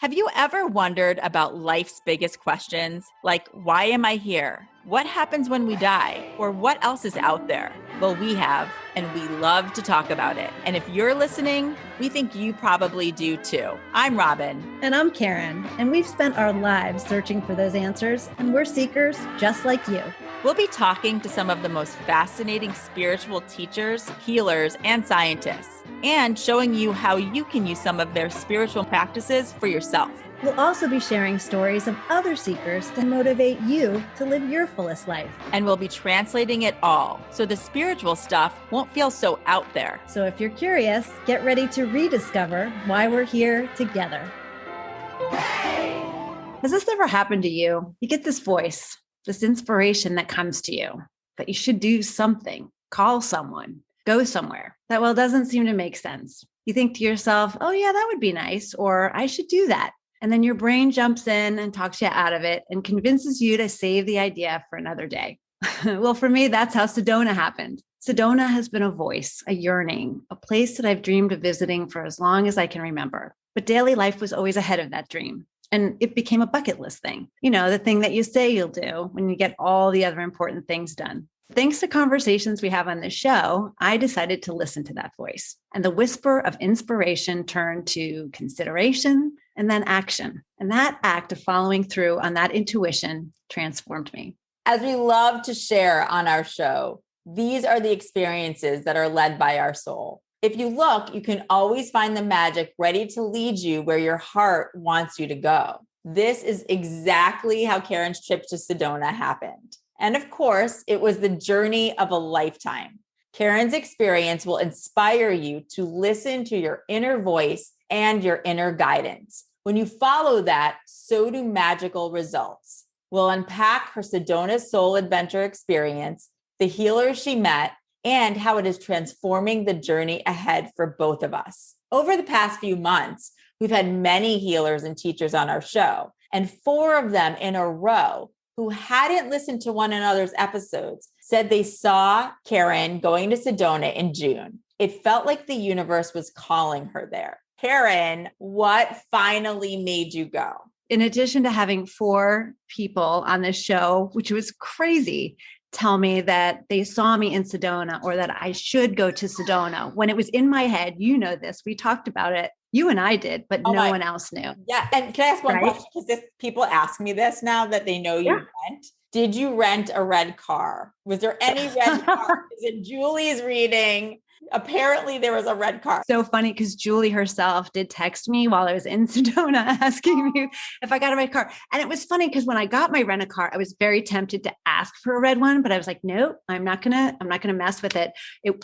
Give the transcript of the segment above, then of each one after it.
Have you ever wondered about life's biggest questions? Like, why am I here? What happens when we die? Or what else is out there? Well, we have, and we love to talk about it. And if you're listening, we think you probably do too. I'm Robyn. And I'm Karen. And we've spent our lives searching for those answers, and we're seekers just like you. We'll be talking to some of the most fascinating spiritual teachers, healers, and scientists, and showing you how you can use some of their spiritual practices for yourself. We'll also be sharing stories of other seekers to motivate you to live your fullest life. And we'll be translating it all, so the spiritual stuff won't feel so out there. So if you're curious, get ready to rediscover why we're here together. Has this ever happened to you? You get this voice, this inspiration that comes to you, that you should do something, call someone, go somewhere that, well, doesn't seem to make sense. You think to yourself, oh yeah, that would be nice, or I should do that. And then your brain jumps in and talks you out of it and convinces you to save the idea for another day. Well, for me, that's how Sedona happened. Sedona has been a voice, a yearning, a place that I've dreamed of visiting for as long as I can remember. But daily life was always ahead of that dream. And it became a bucket list thing. You know, the thing that you say you'll do when you get all the other important things done. Thanks to conversations we have on this show, I decided to listen to that voice. And the whisper of inspiration turned to consideration and then action. And that act of following through on that intuition transformed me. As we love to share on our show, these are the experiences that are led by our soul. If you look, you can always find the magic ready to lead you where your heart wants you to go. This is exactly how Karen's trip to Sedona happened. And of course, it was the journey of a lifetime. Karen's experience will inspire you to listen to your inner voice and your inner guidance. When you follow that, so do magical results. We'll unpack her Sedona soul adventure experience, the healers she met, and how it is transforming the journey ahead for both of us. Over the past few months, we've had many healers and teachers on our show, and 4 of them in a row who hadn't listened to one another's episodes said they saw Karen going to Sedona in June. It felt like the universe was calling her there. Karen, what finally made you go? In addition to having 4 people on this show, which was crazy, tell me that they saw me in Sedona or that I should go to Sedona. When it was in my head, you know this, we talked about it. You and I did, but no one else knew. Yeah. And can I ask one question? Because people ask me this now that they know you went. Did you rent a red car? Was there any red car? Is it Julie's reading? Apparently there was a red car. So funny because Julie herself did text me while I was in Sedona asking me if I got a red car. And it was funny because when I got my rent-a-car, I was very tempted to ask for a red one, but I was like, nope, I'm not gonna mess with it.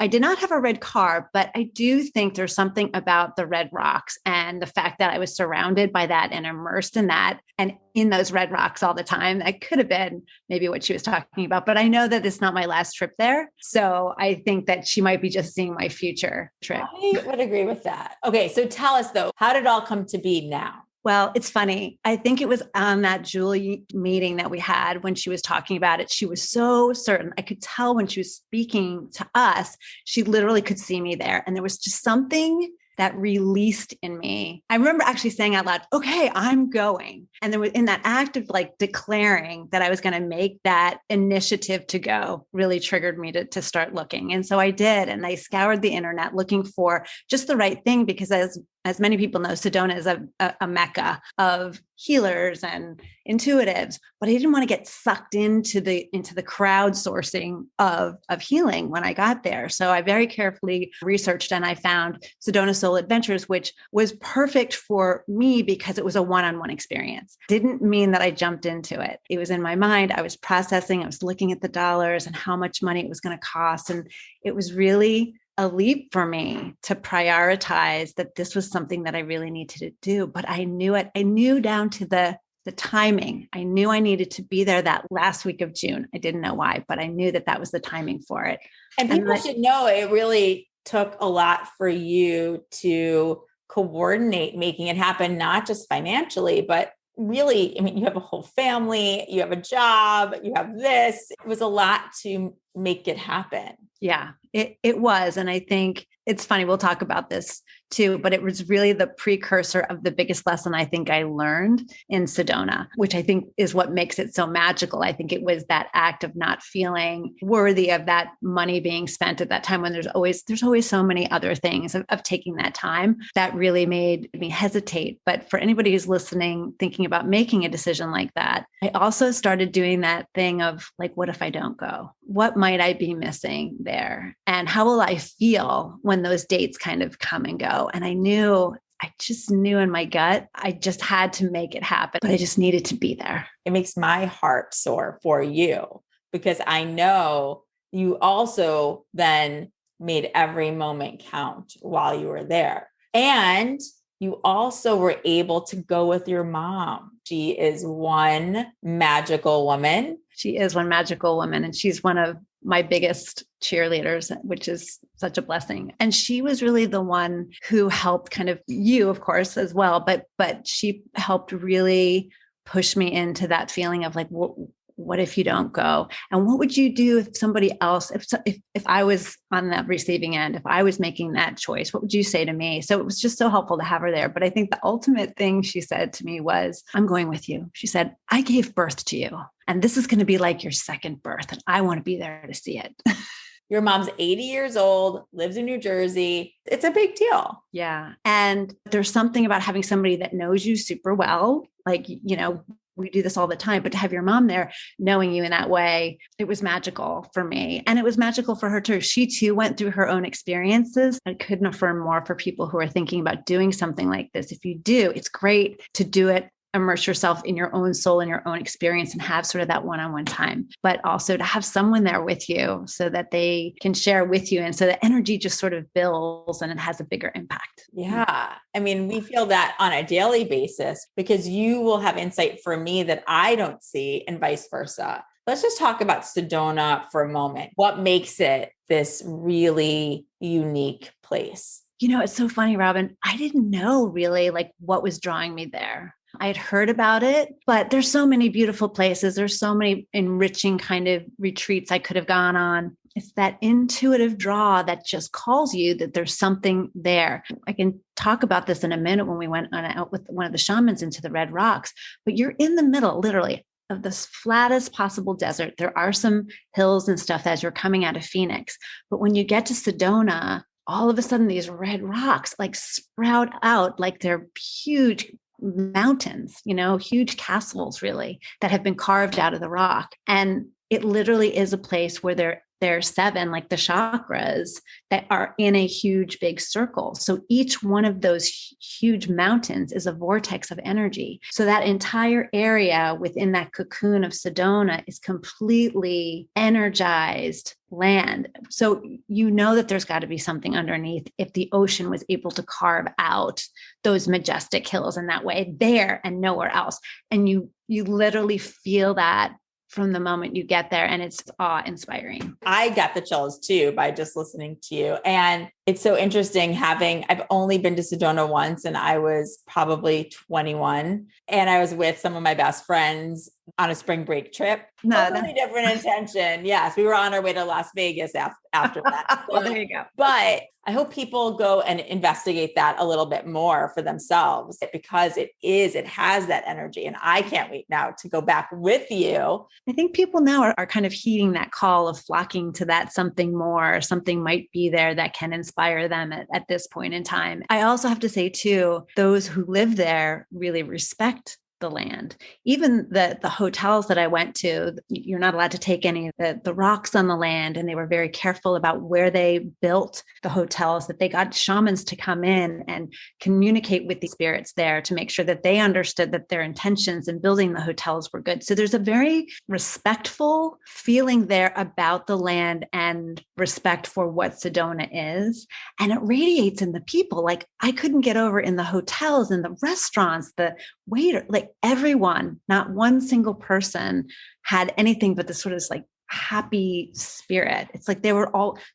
I did not have a red car, but I do think there's something about the red rocks and the fact that I was surrounded by that and immersed in that and in those red rocks all the time. That could have been maybe what she was talking about, but I know that it's not my last trip there. So I think that she might be just seeing my future trip. I would agree with that. Okay. So tell us though, how did it all come to be now? Well, it's funny. I think it was on that Julie meeting that we had when she was talking about it. She was so certain. I could tell when she was speaking to us, she literally could see me there. And there was just something that released in me. I remember actually saying out loud, okay, I'm going. And there was in that act of like declaring that I was going to make that initiative to go really triggered me to start looking. And so I did. And I scoured the internet looking for just the right thing, because as many people know, Sedona is a mecca of healers and intuitives, but I didn't want to get sucked into the crowdsourcing of healing when I got there. So I very carefully researched and I found Sedona Soul Adventures, which was perfect for me because it was a one-on-one experience. Didn't mean that I jumped into it. It was in my mind. I was processing, I was looking at the dollars and how much money it was going to cost. And it was really a leap for me to prioritize that this was something that I really needed to do. But I knew it. I knew down to the timing. I knew I needed to be there that last week of June. I didn't know why, but I knew that was the timing for it. And people should know it really took a lot for you to coordinate making it happen, not just financially, but really, I mean, you have a whole family, you have a job, you have this. It was a lot to make it happen. Yeah, it was. And I think it's funny, we'll talk about this too, but it was really the precursor of the biggest lesson I think I learned in Sedona, which I think is what makes it so magical. I think it was that act of not feeling worthy of that money being spent at that time when there's always so many other things of taking that time that really made me hesitate. But for anybody who's listening, thinking about making a decision like that, I also started doing that thing of like, what if I don't go? What might I be missing there? And how will I feel when those dates kind of come and go? And I just knew in my gut, I just had to make it happen, but I just needed to be there. It makes my heart soar for you because I know you also then made every moment count while you were there. And you also were able to go with your mom. She is one magical woman. She is one magical woman, and she's one of my biggest cheerleaders, which is such a blessing. And she was really the one who helped kind of you, of course, as well. But she helped really push me into that feeling of like, what if you don't go? And what would you do if somebody else, if I was on that receiving end, if I was making that choice, what would you say to me? So it was just so helpful to have her there. But I think the ultimate thing she said to me was, I'm going with you. She said, I gave birth to you, and this is going to be like your second birth, and I want to be there to see it. Your mom's 80 years old, lives in New Jersey. It's a big deal. Yeah. And there's something about having somebody that knows you super well. Like, we do this all the time, but to have your mom there knowing you in that way, it was magical for me. And it was magical for her too. She too went through her own experiences. I couldn't affirm more for people who are thinking about doing something like this. If you do, it's great to do it, immerse yourself in your own soul and your own experience and have sort of that one-on-one time, but also to have someone there with you so that they can share with you. And so the energy just sort of builds and it has a bigger impact. Yeah. I mean, we feel that on a daily basis because you will have insight for me that I don't see and vice versa. Let's just talk about Sedona for a moment. What makes it this really unique place? It's so funny, Robyn. I didn't know really like what was drawing me there. I had heard about it, but there's so many beautiful places. There's so many enriching kind of retreats I could have gone on. It's that intuitive draw that just calls you that there's something there. I can talk about this in a minute when we went out with one of the shamans into the Red Rocks, but you're in the middle, literally, of the flattest possible desert. There are some hills and stuff as you're coming out of Phoenix. But when you get to Sedona, all of a sudden these red rocks like sprout out like they're huge mountains, huge castles really that have been carved out of the rock. And it literally is a place where there are 7, like the chakras that are in a huge, big circle. So each one of those huge mountains is a vortex of energy. So that entire area within that cocoon of Sedona is completely energized land. So that there's got to be something underneath if the ocean was able to carve out those majestic hills in that way there and nowhere else. And you literally feel that from the moment you get there, and it's awe-inspiring. I got the chills too by just listening to you. And it's so interesting I've only been to Sedona once, and I was probably 21, and I was with some of my best friends on a spring break trip. Totally different intention. Yes, we were on our way to Las Vegas after that. Well, there you go. But I hope people go and investigate that a little bit more for themselves because it has that energy. And I can't wait now to go back with you. I think people now are kind of heeding that call of flocking to that something more, something might be there that can inspire them at this point in time. I also have to say too, those who live there really respect the land. Even the hotels that I went to, you're not allowed to take any of the rocks on the land. And they were very careful about where they built the hotels, that they got shamans to come in and communicate with the spirits there to make sure that they understood that their intentions in building the hotels were good. So there's a very respectful feeling there about the land and respect for what Sedona is. And it radiates in the people. Like I couldn't get over in the hotels and the restaurants, the waiter, like everyone, not one single person had anything but this sort of like happy spirit. It's like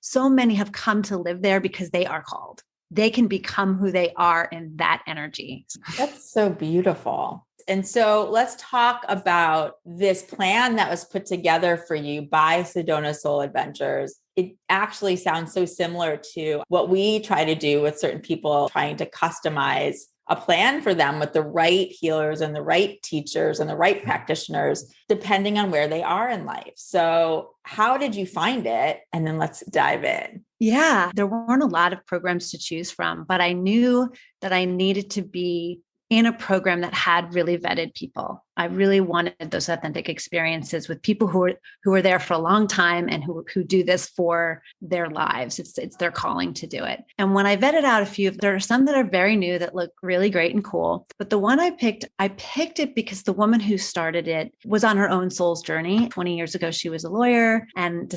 so many have come to live there because they are called. They can become who they are in that energy. That's so beautiful. And so let's talk about this plan that was put together for you by Sedona Soul Adventures. It actually sounds so similar to what we try to do with certain people, trying to customize a plan for them with the right healers and the right teachers and the right practitioners, depending on where they are in life. So how did you find it? And then let's dive in. Yeah, there weren't a lot of programs to choose from, but I knew that I needed to be in a program that had really vetted people. I really wanted those authentic experiences with people who are there for a long time and who do this for their lives. It's their calling to do it. And when I vetted out a few, there are some that are very new that look really great and cool. But the one I picked it because the woman who started it was on her own soul's journey. 20 years ago, she was a lawyer and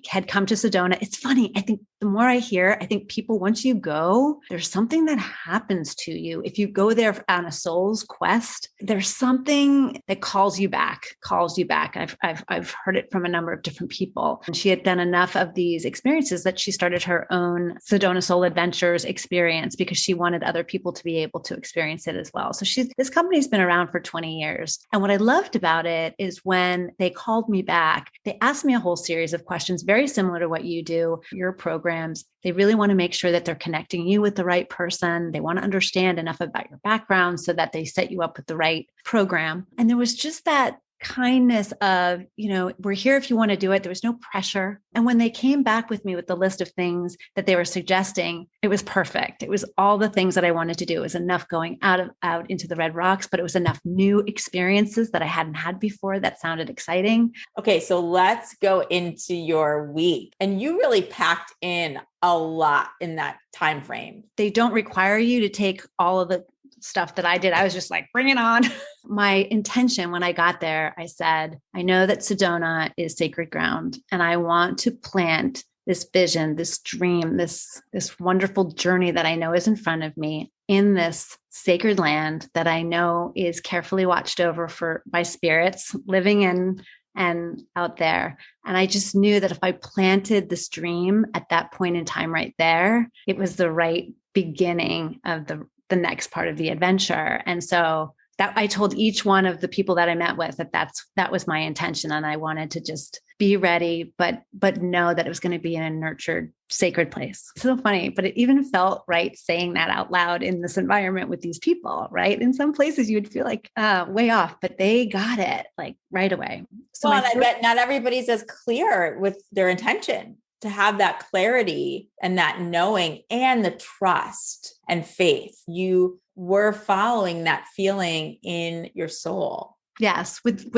had come to Sedona. It's funny. I think the more I hear, I think people, once you go, there's something that happens to you. If you go there on a soul's quest, there's something that calls you back. I've heard it from a number of different people. And she had done enough of these experiences that she started her own Sedona Soul Adventures experience because she wanted other people to be able to experience it as well. So this company's been around for 20 years. And what I loved about it is when they called me back, they asked me a whole series of questions, very similar to what you do, your programs. They really want to make sure that they're connecting you with the right person. They want to understand enough about your background so that they set you up with the right program. And there was just that kindness of, we're here if you want to do it. There was no pressure. And when they came back with me with the list of things that they were suggesting, it was perfect. It was all the things that I wanted to do. It was enough going out into the Red Rocks, but it was enough new experiences that I hadn't had before that sounded exciting. Okay, so let's go into your week. And you really packed in a lot in that time frame. They don't require you to take all of the stuff that I did. I was just like, bring it on. My intention when I got there, I said, I know that Sedona is sacred ground, and I want to plant this vision, this dream, this wonderful journey that I know is in front of me in this sacred land that I know is carefully watched over by spirits living in and out there. And I just knew that if I planted this dream at that point in time right there, it was the right beginning of the next part of the adventure. And so that I told each one of the people that I met with that was my intention. And I wanted to just be ready, but know that it was going to be in a nurtured, sacred place. It's so funny, but it even felt right saying that out loud in this environment with these people, right? In some places you would feel like way off, but they got it like right away. So and I bet not everybody's as clear with their intention. To have that clarity and that knowing and the trust and faith, you were following that feeling in your soul. Yes, with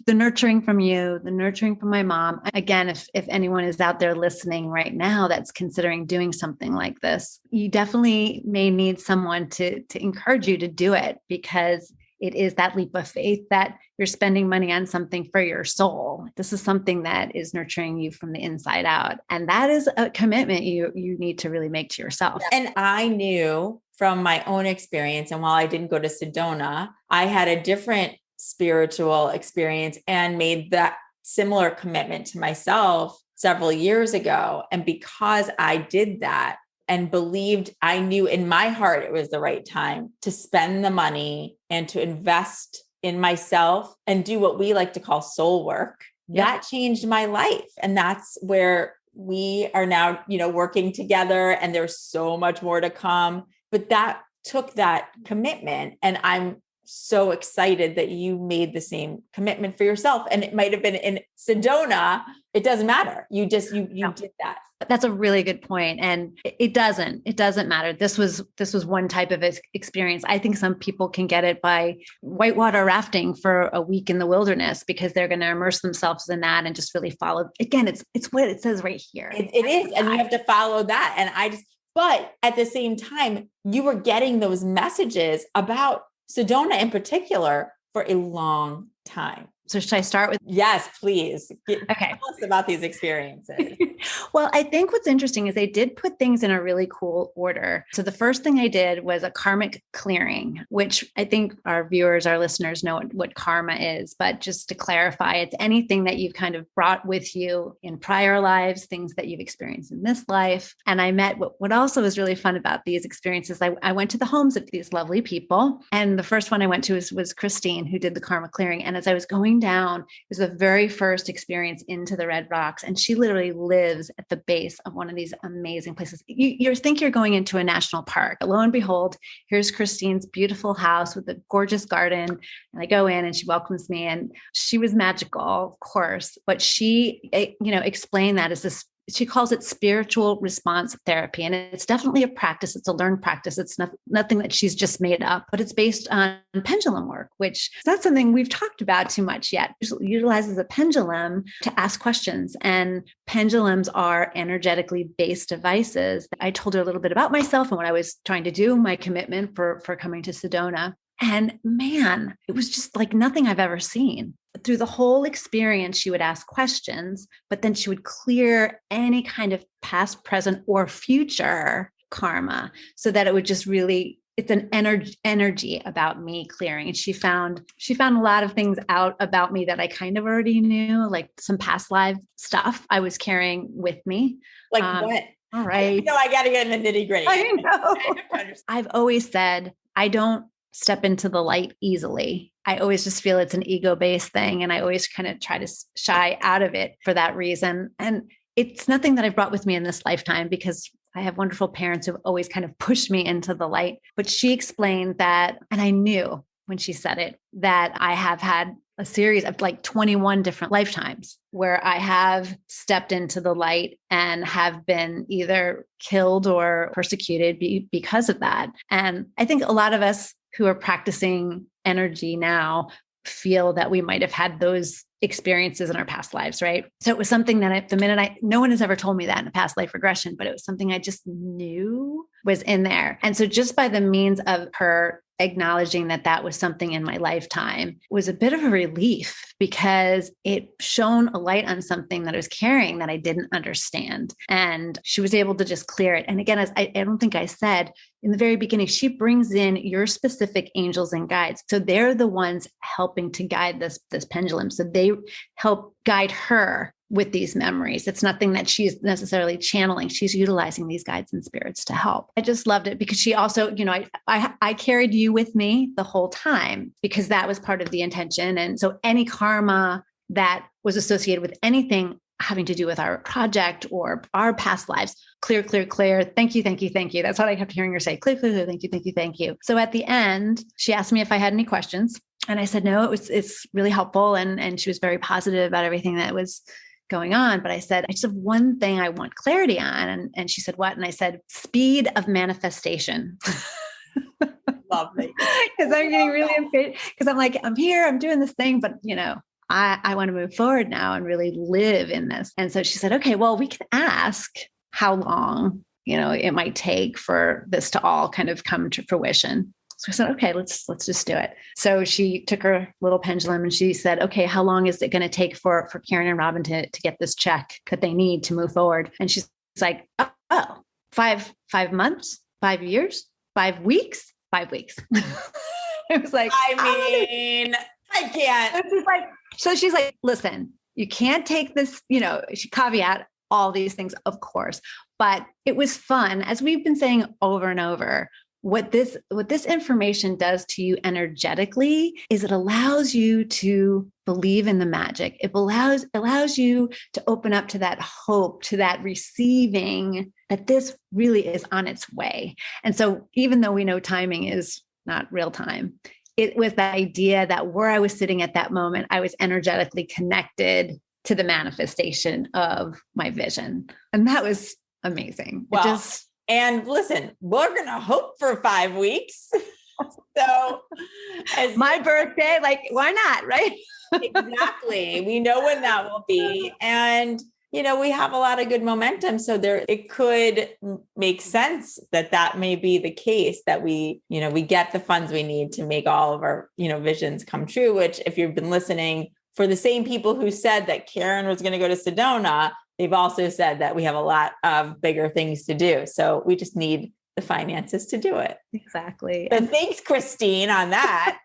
the nurturing from you, the nurturing from my mom. Again, if anyone is out there listening right now that's considering doing something like this, you definitely may need someone to encourage you to do it, because it is that leap of faith that you're spending money on something for your soul. This is something that is nurturing you from the inside out. And that is a commitment you need to really make to yourself. And I knew from my own experience, and while I didn't go to Sedona, I had a different spiritual experience and made that similar commitment to myself several years ago. And because I did that and believed, I knew in my heart it was the right time to spend the money and to invest in myself and do what we like to call soul work. Yep. That changed my life. And that's where we are now, working together, and there's so much more to come. But that took that commitment, and I'm so excited that you made the same commitment for yourself. And it might have been in Sedona. It doesn't matter. You did that. That's a really good point. And it doesn't matter. This was one type of experience. I think some people can get it by whitewater rafting for a week in the wilderness, because they're going to immerse themselves in that and just really follow. Again, it's what it says right here. It is. And you have to follow that. And but at the same time, you were getting those messages about Sedona in particular for a long time. So should I start with? Yes, please. Okay. Tell us about these experiences. Well, I think what's interesting is they did put things in a really cool order. So the first thing I did was a karmic clearing, which I think our viewers, our listeners know what karma is. But just to clarify, it's anything that you've kind of brought with you in prior lives, things that you've experienced in this life. And I met what also was really fun about these experiences. I went to the homes of these lovely people. And the first one I went to was Christine, who did the karma clearing. And as I was going down, it was the very first experience into the Red Rocks. And she literally lives at the base of one of these amazing places. You think you're going into a national park. Lo and behold, here's Christine's beautiful house with a gorgeous garden. And I go in and she welcomes me, and she was magical, of course, but she, explained that as this, she calls it spiritual response therapy. And it's definitely a practice. It's a learned practice. It's nothing that she's just made up, but it's based on pendulum work, which is not something we've talked about too much yet. It utilizes a pendulum to ask questions. And pendulums are energetically based devices. I told her a little bit about myself and what I was trying to do, my commitment for coming to Sedona. And man, it was just like nothing I've ever seen. Through the whole experience, she would ask questions, but then she would clear any kind of past, present, or future karma so that it would just really, it's an energy about me clearing. And she found a lot of things out about me that I kind of already knew, like some past life stuff I was carrying with me. Like what? All right. I got to get in the nitty gritty. I know. I've always said, I don't step into the light easily. I always just feel it's an ego-based thing. And I always kind of try to shy out of it for that reason. And it's nothing that I've brought with me in this lifetime because I have wonderful parents who've always kind of pushed me into the light. But she explained that, and I knew when she said it, that I have had a series of like 21 different lifetimes where I have stepped into the light and have been either killed or persecuted because of that. And I think a lot of us who are practicing energy now feel that we might have had those experiences in our past lives, right? So it was something that no one has ever told me that in a past life regression, but it was something I just knew was in there. And so just by the means of her acknowledging that that was something in my lifetime was a bit of a relief because it shone a light on something that I was carrying that I didn't understand. And she was able to just clear it. And again, as I don't think I said in the very beginning, she brings in your specific angels and guides. So they're the ones helping to guide this pendulum. So they help guide her with these memories. It's nothing that she's necessarily channeling. She's utilizing these guides and spirits to help. I just loved it because she also, I carried you with me the whole time because that was part of the intention. And so any karma that was associated with anything having to do with our project or our past lives, clear, clear, clear. Thank you, thank you, thank you. That's what I kept hearing her say. Clear, clear, clear. Thank you, thank you, thank you. So at the end, she asked me if I had any questions. And I said, no, it's really helpful. And she was very positive about everything that was going on. But I said, I just have one thing I want clarity on. And she said, what? And I said, speed of manifestation. Lovely. Because I'm getting really impatient because I'm like, I'm here, I'm doing this thing, but I want to move forward now and really live in this. And so she said, okay, well, we can ask how long, it might take for this to all kind of come to fruition. So I said, okay, let's just do it. So she took her little pendulum and she said, okay, how long is it going to take for Karen and Robyn to get this check that they need to move forward? And she's like, oh, 5 months, 5 years, 5 weeks, 5 weeks. It was like, I can't. So she's like, listen, you can't take this, she caveat all these things, of course, but it was fun. As we've been saying over and over, what this information does to you energetically is it allows you to believe in the magic. It allows you to open up to that hope, to that receiving that this really is on its way. And so even though we know timing is not real time, it was the idea that where I was sitting at that moment, I was energetically connected to the manifestation of my vision. And that was amazing. Well, and listen, we're going to hope for 5 weeks. So my birthday, like, why not? Right? Exactly. We know when that will be. And, we have a lot of good momentum. So it could make sense that may be the case, that we get the funds we need to make all of our, visions come true, which if you've been listening, for the same people who said that Karen was going to go to Sedona, they've also said that we have a lot of bigger things to do. So we just need the finances to do it. Exactly. So thanks, Christine, on that.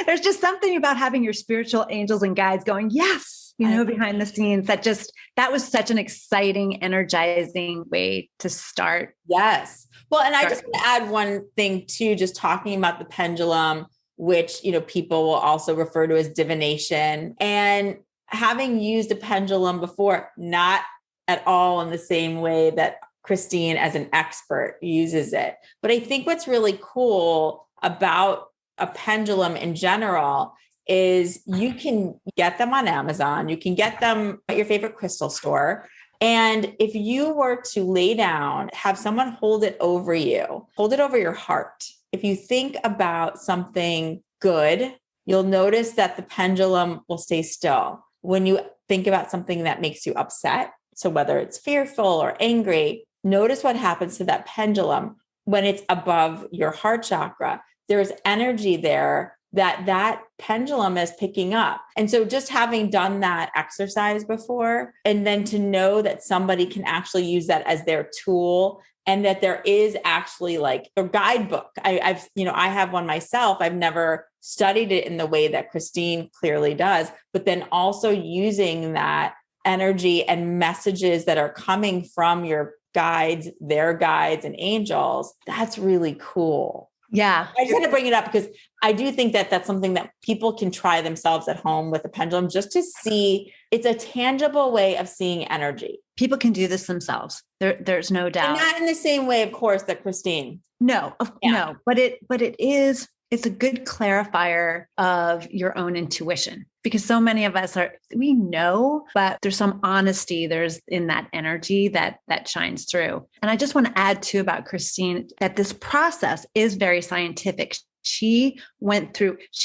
There's just something about having your spiritual angels and guides going, yes, behind the scenes that was such an exciting, energizing way to start. Yes. Well, and I just want to add one thing too, just talking about the pendulum, which, people will also refer to as divination, and having used a pendulum before, not at all in the same way that Christine as an expert uses it. But I think what's really cool about a pendulum in general is you can get them on Amazon. You can get them at your favorite crystal store. And if you were to lay down, have someone hold it over you, hold it over your heart. If you think about something good, you'll notice that the pendulum will stay still. When you think about something that makes you upset, so whether it's fearful or angry, notice what happens to that pendulum when it's above your heart chakra. There's energy there that pendulum is picking up. And so just having done that exercise before, and then to know that somebody can actually use that as their tool, and that there is actually like a guidebook. I have one myself. I've never studied it in the way that Christine clearly does, but then also using that energy and messages that are coming from your guides, their guides and angels. That's really cool. Yeah. I just had to bring it up because I do think that that's something that people can try themselves at home with a pendulum, just to see. It's a tangible way of seeing energy. People can do this themselves. There's no doubt. And not in the same way, of course, that Christine. No, but it's a good clarifier of your own intuition, because so many of us we know, but there's some honesty there's in that energy that shines through. And I just want to add too about Christine, that this process is very scientific. She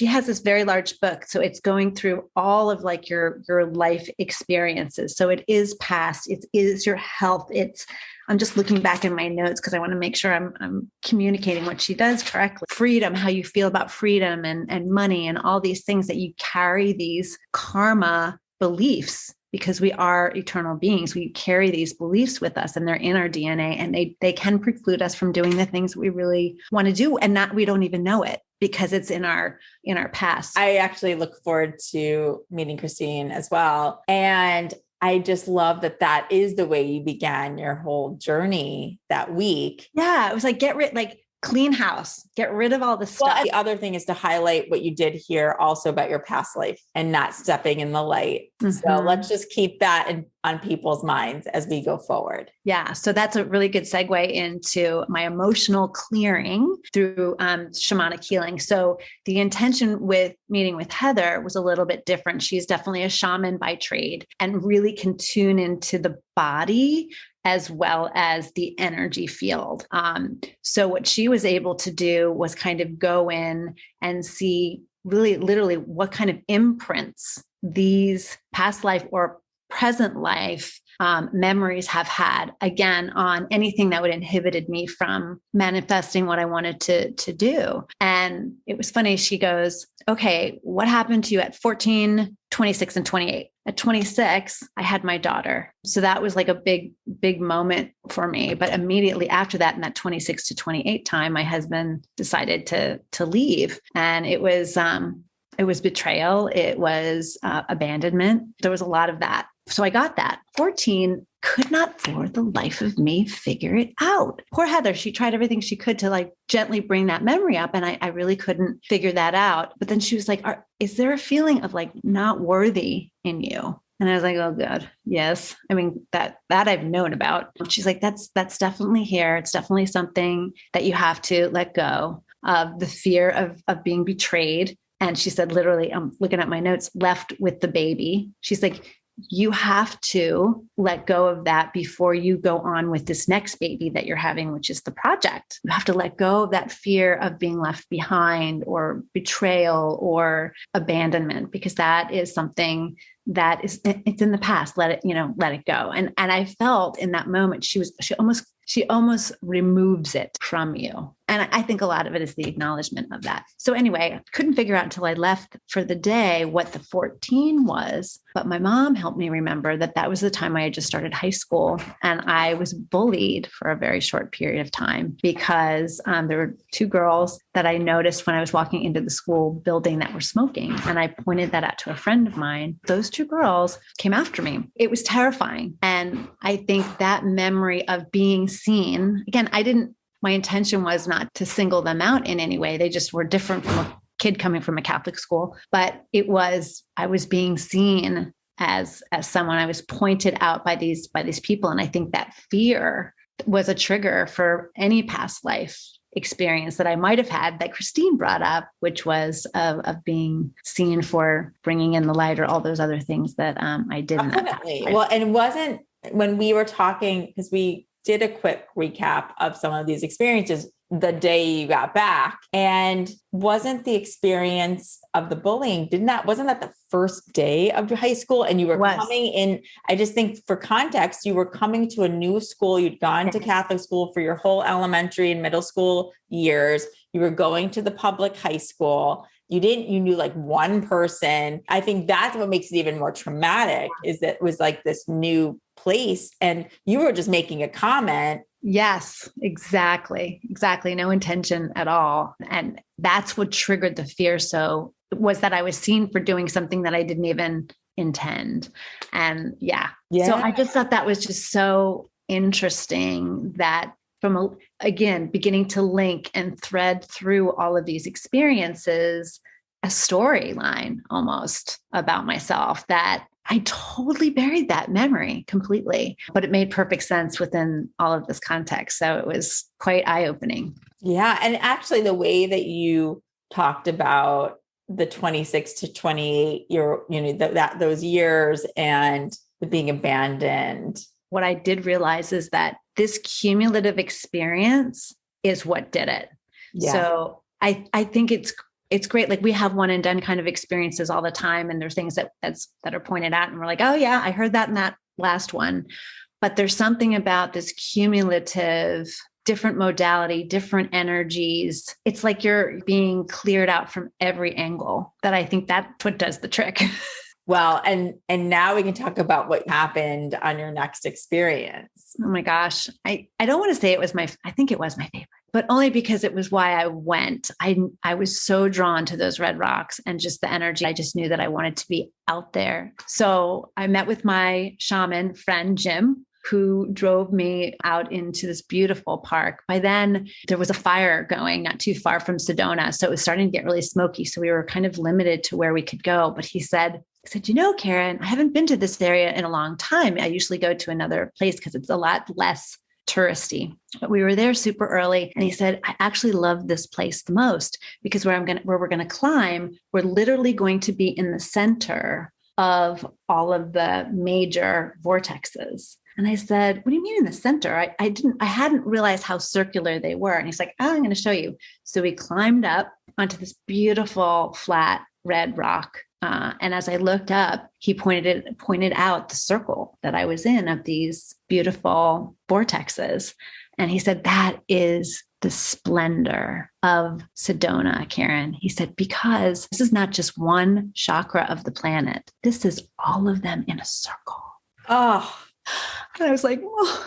has this very large book. So it's going through all of like your life experiences. So it is past, it is your health. I'm just looking back in my notes because I want to make sure I'm communicating what she does correctly. Freedom, how you feel about freedom and money and all these things, that you carry these karma beliefs because we are eternal beings. We carry these beliefs with us and they're in our DNA, and they can preclude us from doing the things we really want to do. And we don't even know it because it's in our past. I actually look forward to meeting Christine as well. And I just love that is the way you began your whole journey that week. Yeah. It was like, clean house, get rid of all the stuff. Well, the other thing is to highlight what you did here also about your past life and not stepping in the light. Mm-hmm. So let's just keep that on people's minds as we go forward. Yeah. So that's a really good segue into my emotional clearing through shamanic healing. So the intention with meeting with Heather was a little bit different. She's definitely a shaman by trade and really can tune into the body as well as the energy field. So what she was able to do was kind of go in and see really literally what kind of imprints these past life or present life memories have had, again, on anything that would inhibited me from manifesting what I wanted to do. And it was funny. She goes, okay, what happened to you at 14, 26, and 28? At 26, I had my daughter. So that was like a big, big moment for me. But immediately after that, in that 26 to 28 time, my husband decided to leave. And it was betrayal. It was abandonment. There was a lot of that. So I got that. 14, could not for the life of me figure it out. Poor Heather, she tried everything she could to like gently bring that memory up. And I really couldn't figure that out. But then she was like, is there a feeling of like not worthy in you? And I was like, oh God, yes. I mean, that I've known about. She's like, that's definitely here. It's definitely something that you have to let go of, the fear of being betrayed. And she said, literally, I'm looking at my notes, left with the baby. She's like, you have to let go of that before you go on with this next baby that you're having, which is the project. You have to let go of that fear of being left behind or betrayal or abandonment, because that is something that is, it's in the past. Let it, let it go. And I felt in that moment, she almost removes it from you. And I think a lot of it is the acknowledgement of that. So anyway, I couldn't figure out until I left for the day what the 14 was, but my mom helped me remember that was the time I had just started high school. And I was bullied for a very short period of time because there were two girls that I noticed when I was walking into the school building that were smoking. And I pointed that out to a friend of mine. Those two girls came after me. It was terrifying. And I think that memory of being seen, again, my intention was not to single them out in any way. They just were different from a kid coming from a Catholic school, but I was being seen as someone. I was pointed out by these people. And I think that fear was a trigger for any past life experience that I might have had that Christine brought up, which was of being seen for bringing in the light or all those other things that I didn't. Definitely. Well, and it wasn't when we were talking, because we did a quick recap of some of these experiences the day you got back, and wasn't the experience of the bullying, wasn't that the first day of high school? And you were coming in, I just think for context, you were coming to a new school. You'd gone to Catholic school for your whole elementary and middle school years. You were going to the public high school. You knew like one person. I think that's what makes it even more traumatic, is that it was like this new place and you were just making a comment. Yes, exactly. No intention at all. And that's what triggered the fear. So it was that I was seen for doing something that I didn't even intend. And yeah. So I just thought that was just so interesting that again, beginning to link and thread through all of these experiences, a storyline almost about myself that I totally buried that memory completely, but it made perfect sense within all of this context. So it was quite eye-opening. Yeah. And actually the way that you talked about the 26 to 28 those years and the being abandoned. What I did realize is that this cumulative experience is what did it. Yeah. So I think it's great. Like we have one and done kind of experiences all the time. And there's things that are pointed out and we're like, oh yeah, I heard that in that last one. But there's something about this cumulative, different modality, different energies. It's like you're being cleared out from every angle that I think that's what does the trick. Well, and now we can talk about what happened on your next experience. Oh my gosh. I don't want to say I think it was my favorite, but only because it was why I went. I was so drawn to those red rocks and just the energy. I just knew that I wanted to be out there. So I met with my shaman friend, Jim, who drove me out into this beautiful park. By then there was a fire going not too far from Sedona. So it was starting to get really smoky. So we were kind of limited to where we could go. But he said, Karen, I haven't been to this area in a long time. I usually go to another place because it's a lot less touristy. But we were there super early. And he said, I actually love this place the most because where we're going to climb, we're literally going to be in the center of all of the major vortexes. And I said, what do you mean in the center? I hadn't realized how circular they were. And he's like, I'm going to show you. So we climbed up onto this beautiful flat red rock. And as I looked up, he pointed out the circle that I was in of these beautiful vortexes. And he said, that is the splendor of Sedona, Karen. He said, because this is not just one chakra of the planet. This is all of them in a circle. Oh, and I was like, whoa.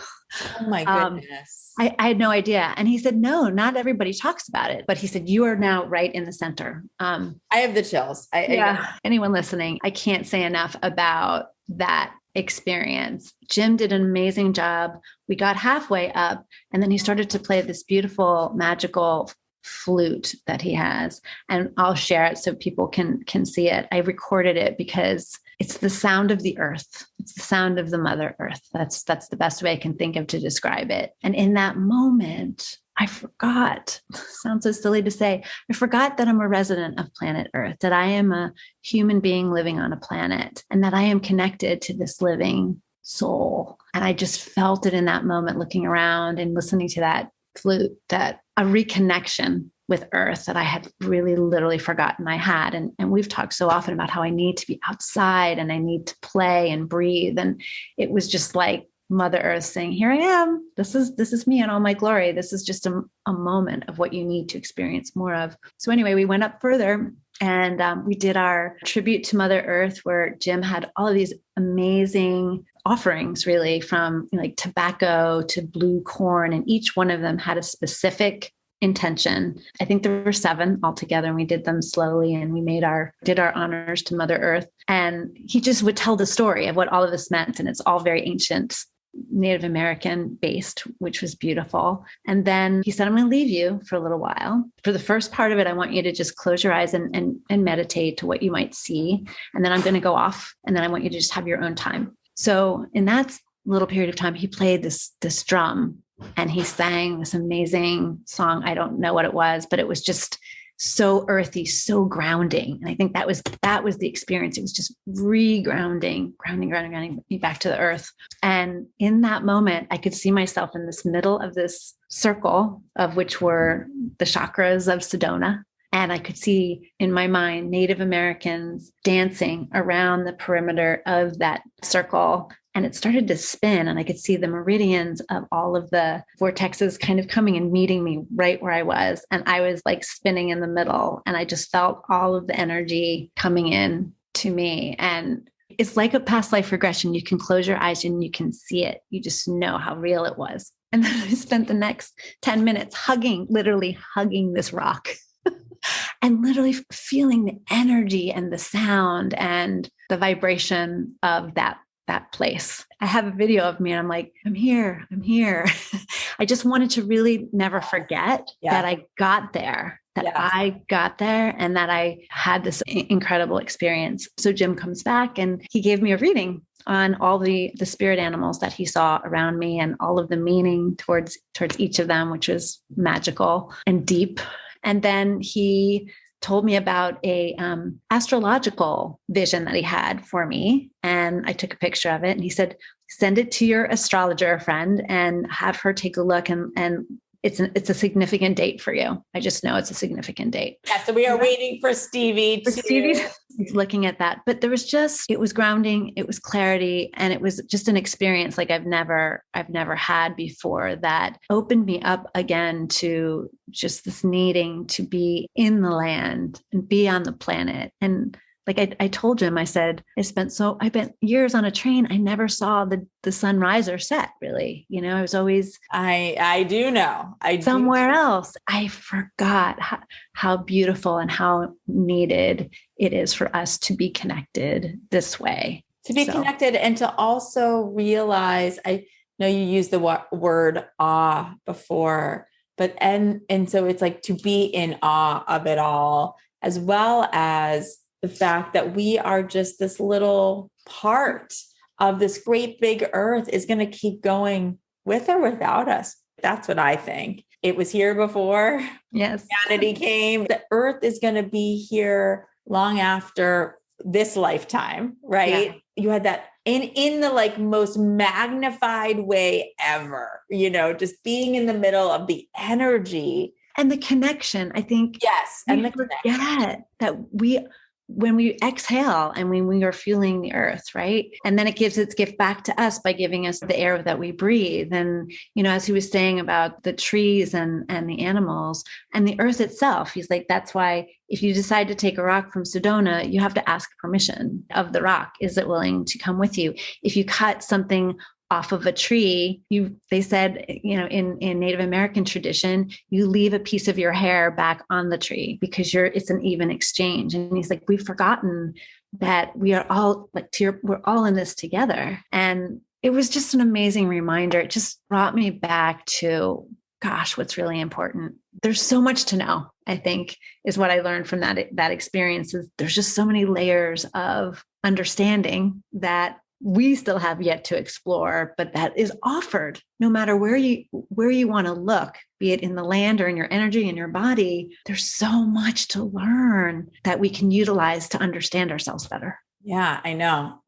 Oh my goodness. I had no idea. And he said, no, not everybody talks about it. But he said, you are now right in the center. I have the chills. Anyone listening, I can't say enough about that experience. Jim did an amazing job. We got halfway up and then he started to play this beautiful, magical flute that he has. And I'll share it so people can see it. I recorded it because it's the sound of the earth. It's the sound of the Mother Earth. That's the best way I can think of to describe it. And in that moment, I forgot, sounds so silly to say, I forgot that I'm a resident of planet Earth, that I am a human being living on a planet, and that I am connected to this living soul. And I just felt it in that moment, looking around and listening to that flute, that a reconnection with earth that I had really literally forgotten I had. And we've talked so often about how I need to be outside and I need to play and breathe. And it was just like Mother Earth saying, here I am. This is me in all my glory. This is just a moment of what you need to experience more of. So anyway, we went up further and we did our tribute to Mother Earth, where Jim had all of these amazing offerings, really, from like tobacco to blue corn. And each one of them had a specific intention. I think there were 7 altogether, and we did them slowly, and we did our honors to Mother Earth. And he just would tell the story of what all of this meant. And it's all very ancient, Native American based, which was beautiful. And then he said, I'm going to leave you for a little while. For the first part of it, I want you to just close your eyes and meditate to what you might see. And then I'm going to go off. And then I want you to just have your own time. So in that little period of time, he played this drum and he sang this amazing song. I don't know what it was, but it was just so earthy, so grounding. And I think that was the experience. It was just grounding me back to the earth. And in that moment, I could see myself in this middle of this circle, of which were the chakras of Sedona. And I could see in my mind Native Americans dancing around the perimeter of that circle. And it started to spin, and I could see the meridians of all of the vortexes kind of coming and meeting me right where I was. And I was like spinning in the middle, and I just felt all of the energy coming in to me. And it's like a past life regression. You can close your eyes and you can see it. You just know how real it was. And then I spent the next 10 minutes literally hugging this rock and literally feeling the energy and the sound and the vibration of that place. I have a video of me and I'm like, I'm here. I just wanted to really never forget that I got there, I got there and that I had this incredible experience. So Jim comes back and he gave me a reading on all the spirit animals that he saw around me and all of the meaning towards each of them, which was magical and deep. And then he told me about a astrological vision that he had for me. And I took a picture of it and he said, send it to your astrologer friend and have her take a look. And it's a significant date for you. I just know it's a significant date. Yeah. So we are waiting for Stevie. Stevie's looking at that, but it was grounding, it was clarity. And it was just an experience like I've never had before, that opened me up again to just this needing to be in the land and be on the planet. And like I told him, I said, I spent years on a train. I never saw the sun rise or set, really. I was always, I do know. somewhere else. I forgot how beautiful and how needed it is for us to be connected this way. To be connected and to also realize, I know you used the word awe before, but, and so it's like to be in awe of it all, as well as the fact that we are just this little part of this great big earth is going to keep going with or without us. That's what I think. It was here before humanity came. The earth is going to be here long after this lifetime, right? Yeah. You had that in the like most magnified way ever, just being in the middle of the energy. And the connection, I think. Yes. And the connection. That when we exhale and when we are feeling the earth, right? And then it gives its gift back to us by giving us the air that we breathe. And, as he was saying about the trees and the animals and the earth itself, he's like, that's why if you decide to take a rock from Sedona, you have to ask permission of the rock. Is it willing to come with you? If you cut something off of a tree, they said, in Native American tradition, you leave a piece of your hair back on the tree because it's an even exchange. And he's like, we've forgotten that we are all we're all in this together. And it was just an amazing reminder. It just brought me back to, gosh, what's really important. There's so much to know, I think, is what I learned from that experience. Is there's just so many layers of understanding that we still have yet to explore, but that is offered no matter where you want to look, be it in the land or in your energy, in your body. There's so much to learn that we can utilize to understand ourselves better. Yeah, I know.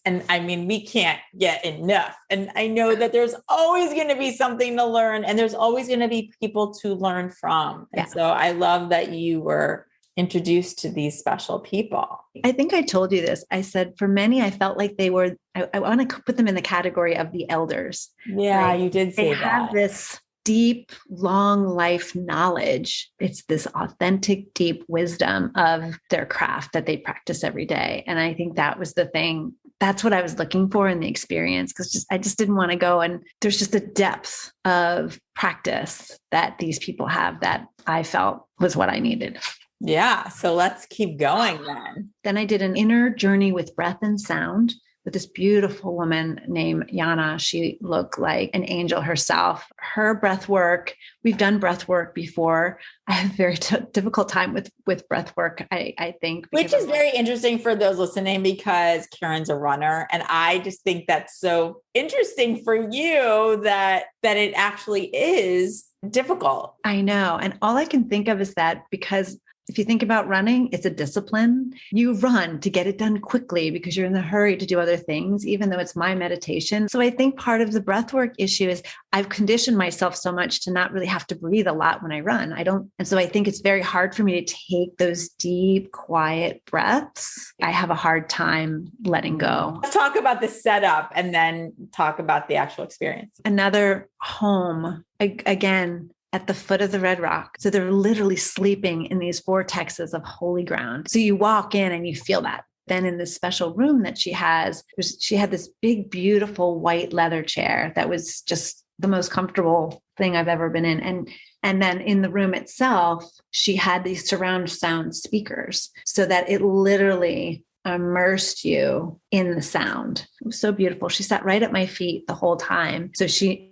And I mean, we can't get enough. And I know that there's always going to be something to learn and there's always going to be people to learn from. And so I love that you were introduced to these special people. I think I told you this. I said, for many, I felt like they were, I want to put them in the category of the elders. Yeah, you did say that. They have this deep, long life knowledge. It's this authentic, deep wisdom of their craft that they practice every day. And I think that was the thing. That's what I was looking for in the experience, because I just didn't want to go. And there's just a depth of practice that these people have that I felt was what I needed. Yeah. So let's keep going then. Then I did an inner journey with breath and sound with this beautiful woman named Yana. She looked like an angel herself. Her breath work, we've done breath work before. I have a very difficult time with breath work, I think. Which is very interesting for those listening, because Karen's a runner. And I just think that's so interesting for you that it actually is difficult. I know. And all I can think of is that, because if you think about running, it's a discipline. You run to get it done quickly because you're in the hurry to do other things, even though it's my meditation. So I think part of the breathwork issue is I've conditioned myself so much to not really have to breathe a lot when I run. And so I think it's very hard for me to take those deep, quiet breaths. I have a hard time letting go. Let's talk about the setup and then talk about the actual experience. Another home, again, at the foot of the Red Rock. So they're literally sleeping in these vortexes of holy ground. So you walk in and you feel that. Then in this special room that she had this big, beautiful white leather chair that was just the most comfortable thing I've ever been in. And then in the room itself, she had these surround sound speakers so that it literally immersed you in the sound. It was so beautiful. She sat right at my feet the whole time. So she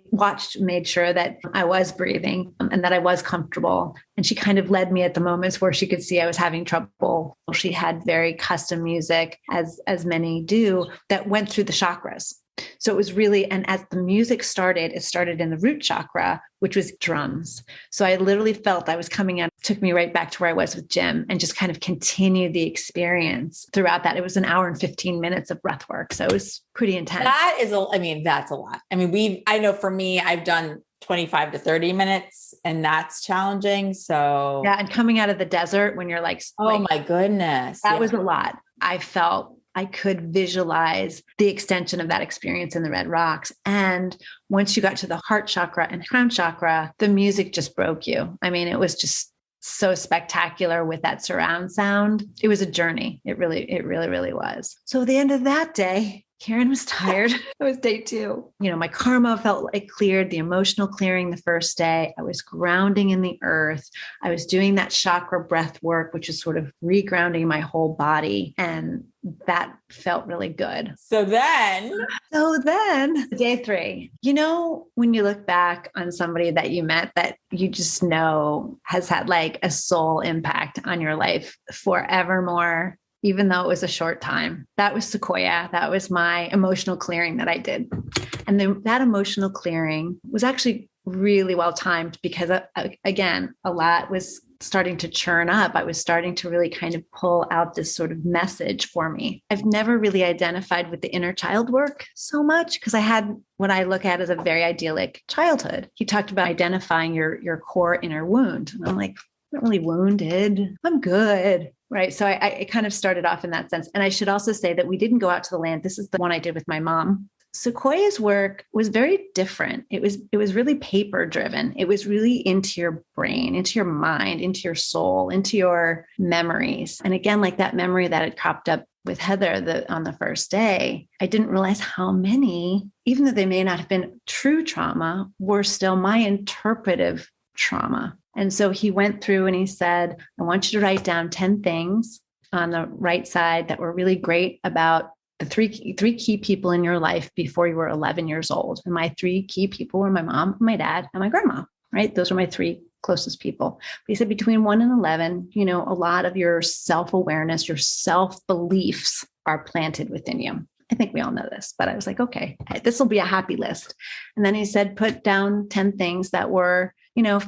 made sure that I was breathing and that I was comfortable. And she kind of led me at the moments where she could see I was having trouble. She had very custom music, as many do, that went through the chakras. So it was really, and as the music started, it started in the root chakra, which was drums. So I literally felt I was coming out, took me right back to where I was with Jim, and just kind of continued the experience throughout that. It was an hour and 15 minutes of breath work. So it was pretty intense. That's a lot. I mean, I know for me, I've done 25 to 30 minutes and that's challenging. So yeah. And coming out of the desert when you're like, oh my goodness, that was a lot. I felt I could visualize the extension of that experience in the Red Rocks. And once you got to the heart chakra and crown chakra, the music just broke you. I mean, it was just so spectacular with that surround sound. It was a journey. It really was. So at the end of that day, Karen was tired. It was day 2. My karma felt like cleared, the emotional clearing the first day. I was grounding in the earth. I was doing that chakra breath work, which is sort of regrounding my whole body. And that felt really good. So then day 3, when you look back on somebody that you met that you just know has had like a soul impact on your life forevermore, even though it was a short time, that was Sequoia. That was my emotional clearing that I did. And then that emotional clearing was actually really well timed because again, a lot was starting to churn up. I was starting to really kind of pull out this sort of message for me. I've never really identified with the inner child work so much because I had what I look at as a very idyllic childhood. He talked about identifying your core inner wound. And I'm like, I'm not really wounded. I'm good. Right. So I kind of started off in that sense. And I should also say that we didn't go out to the land. This is the one I did with my mom. Sequoia's work was very different. It was really paper driven. It was really into your brain, into your mind, into your soul, into your memories. And again, like that memory that had cropped up with Heather on the first day, I didn't realize how many, even though they may not have been true trauma, were still my interpretive trauma. And so he went through and he said, I want you to write down 10 things on the right side that were really great about the three key people in your life before you were 11 years old. And my 3 key people were my mom, my dad, and my grandma, right? Those were my 3 closest people. But he said between 1 and 11, a lot of your self-awareness, your self-beliefs are planted within you. I think we all know this, but I was like, okay, this will be a happy list. And then he said, put down 10 things that were,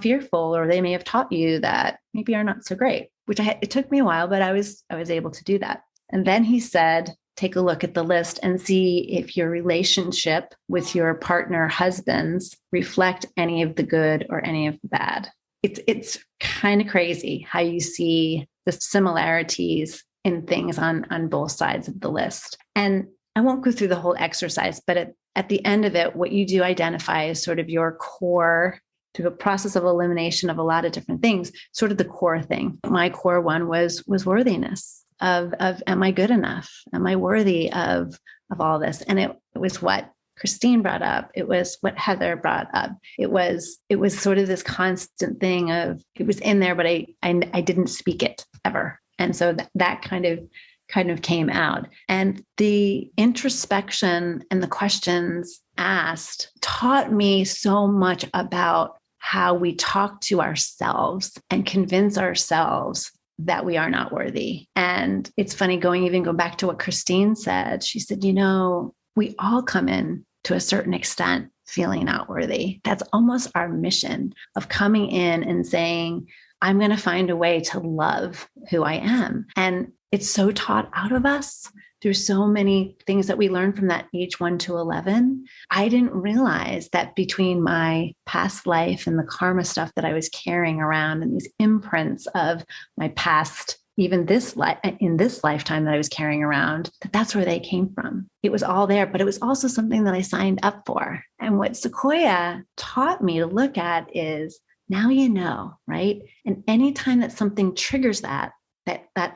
fearful, or they may have taught you that maybe are not so great, which it took me a while, but I was able to do that. And then he said, take a look at the list and see if your relationship with your partner, husbands, reflect any of the good or any of the bad. It's kind of crazy how you see the similarities in things on both sides of the list. And I won't go through the whole exercise, but at the end of it, what you do identify is sort of your core, through a process of elimination of a lot of different things, sort of the core thing. My core one was worthiness of am I good enough? Am I worthy of all this? And it was what Christine brought up. It was what Heather brought up. It was sort of this constant thing of, it was in there, but I didn't speak it ever. And so that kind of came out. And the introspection and the questions asked taught me so much about how we talk to ourselves and convince ourselves that we are not worthy. And it's funny go back to what Christine said. She said, we all come in to a certain extent feeling not worthy. That's almost our mission of coming in and saying, I'm going to find a way to love who I am. And it's so taught out of us through so many things that we learn from that age 1 to 11. I didn't realize that between my past life and the karma stuff that I was carrying around and these imprints of my past, even in this lifetime that I was carrying around, that's where they came from. It was all there, but it was also something that I signed up for. And what Sequoia taught me to look at is, now you know, right? And anytime that something triggers that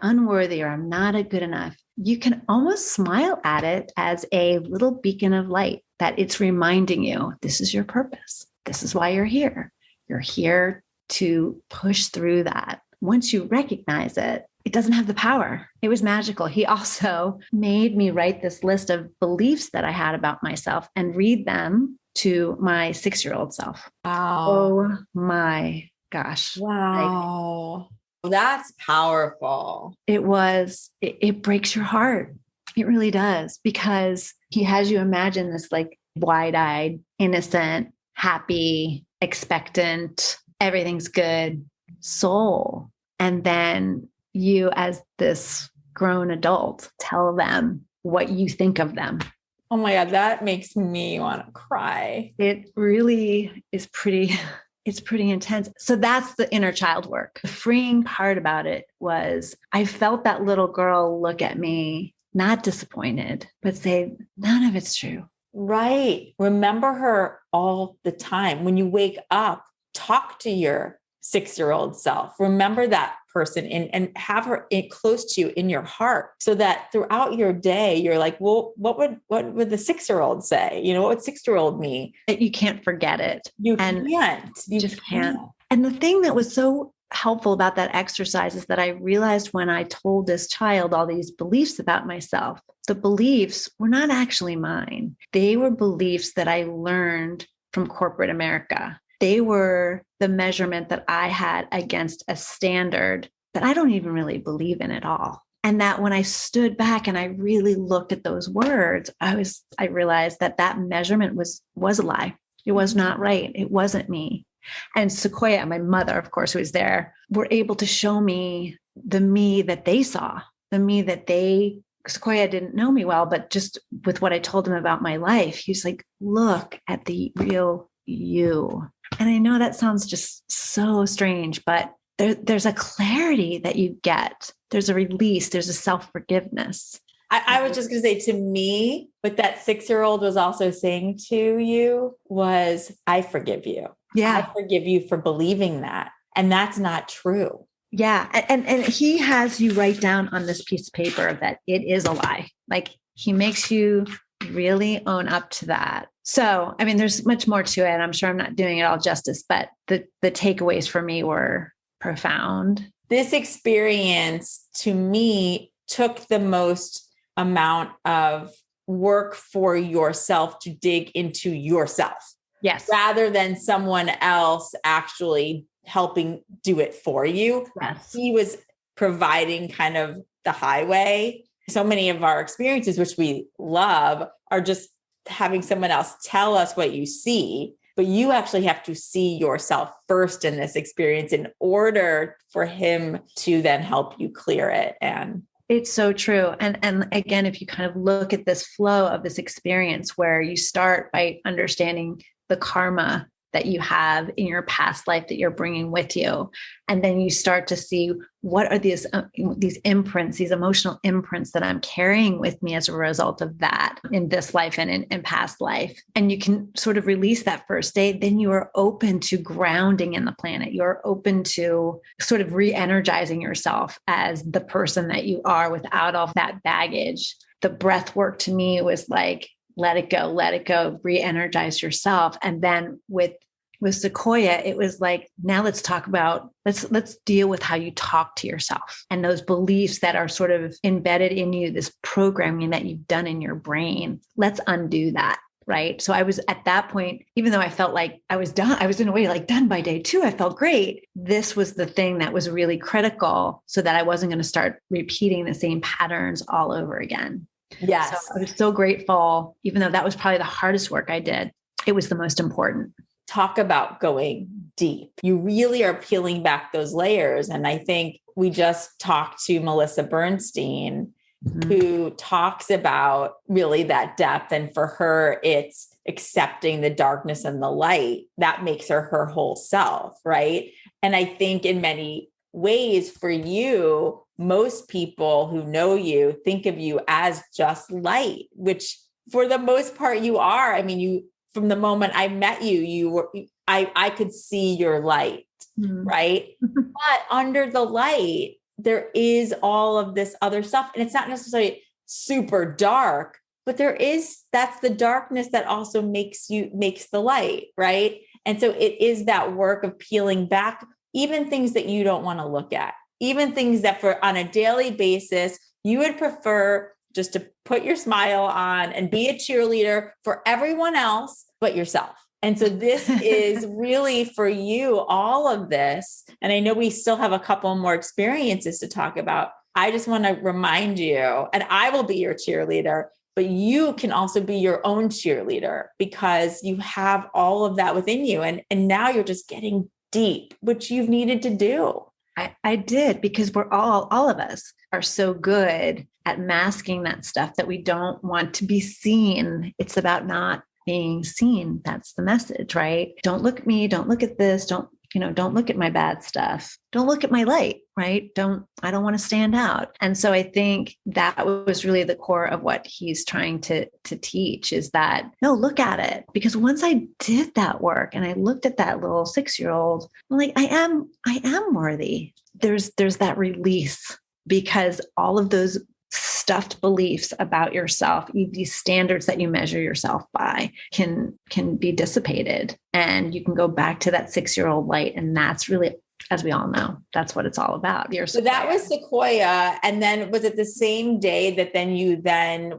unworthy or I'm not a good enough, you can almost smile at it as a little beacon of light that it's reminding you, this is your purpose. This is why you're here. You're here to push through that. Once you recognize it, it doesn't have the power. It was magical. He also made me write this list of beliefs that I had about myself and read them to my 6-year-old self. Wow. Oh my gosh. Wow. That's powerful. It breaks your heart. It really does, because he has you imagine this like wide-eyed, innocent, happy, expectant, everything's good soul. And then you, as this grown adult, tell them what you think of them. Oh my God, that makes me want to cry. It really is it's pretty intense. So that's the inner child work. The freeing part about it was I felt that little girl look at me, not disappointed, but say, none of it's true. Right. Remember her all the time. When you wake up, talk to your 6-year-old self. Remember that person and have her close to you in your heart, so that throughout your day, you're like, well, what would the 6-year-old say? What would 6-year-old me? You can't forget it. You just can't. And the thing that was so helpful about that exercise is that I realized when I told this child all these beliefs about myself, the beliefs were not actually mine. They were beliefs that I learned from corporate America. They were the measurement that I had against a standard that I don't even really believe in at all. And that when I stood back and I really looked at those words, I realized that measurement was a lie. It was not right. It wasn't me. And Sequoia, my mother, of course, who was there, were able to show me the me that they saw, the me that Sequoia didn't know me well, but just with what I told him about my life, he was like, look at the real you. And I know that sounds just so strange, but there's a clarity that you get. There's a release. There's a self-forgiveness. I was just going to say, to me, what that 6-year-old was also saying to you was, I forgive you. Yeah. I forgive you for believing that. And that's not true. Yeah. And he has you write down on this piece of paper that it is a lie. Like, he makes you really own up to that. So, I mean, there's much more to it. I'm sure I'm not doing it all justice, but the takeaways for me were profound. This experience, to me, took the most amount of work for yourself to dig into yourself. Yes. Rather than someone else actually helping do it for you. Yes. He was providing kind of the highway. So many of our experiences, which we love, are just having someone else tell us what you see, but you actually have to see yourself first in this experience in order for him to then help you clear it. And It's so true. And again, if you kind of look at this flow of this experience where you start by understanding the karma that you have in your past life that you're bringing with you, and then you start to see what are these imprints, these emotional imprints that I'm carrying with me as a result of that in this life and in past life. And you can sort of release that first day, then you are open to grounding in the planet. You're open to sort of re-energizing yourself as the person that you are without all that baggage. The breath work to me was like, let it go, re-energize yourself. And then with Sequoia, it was like, now let's talk about, let's deal with how you talk to yourself and those beliefs that are sort of embedded in you, this programming that you've done in your brain. Let's undo that. Right. So I was at that point, even though I felt like I was done, I was in a way like done by day 2. I felt great. This was the thing that was really critical so that I wasn't going to start repeating the same patterns all over again. Yes. So I was so grateful, even though that was probably the hardest work I did. It was the most important. Talk about going deep. You really are peeling back those layers. And I think we just talked to Melissa Bernstein, who talks about really that depth. And for her, it's accepting the darkness and the light that makes her whole self. Right. And I think in many ways for you, most people who know you think of you as just light, which for the most part you are. I mean, from the moment I met you, I could see your light, right? But under the light, there is all of this other stuff. And it's not necessarily super dark, but that's the darkness that also makes the light, right? And so it is that work of peeling back, even things that you don't want to look at, even things that on a daily basis, you would prefer just to put your smile on and be a cheerleader for everyone else but yourself. And so this is really for you, all of this. And I know we still have a couple more experiences to talk about. I just want to remind you, and I will be your cheerleader, but you can also be your own cheerleader because you have all of that within you. And now you're just getting deep, which you've needed to do. I did, because we're all of us are so good at masking that stuff that we don't want to be seen. It's about not being seen. That's the message, right? Don't look at me. Don't look at this. Don't look at my bad stuff. Don't look at my light, right? I don't want to stand out. And so I think that was really the core of what he's trying to teach, is that, no, look at it. Because once I did that work and I looked at that little 6-year-old, I'm like, I am worthy. There's that release, because all of those stuffed beliefs about yourself, these standards that you measure yourself by, can be dissipated, and you can go back to that 6-year-old light. And that's really, as we all know, that's what it's all about. So that was Sequoia. And then was it the same day that you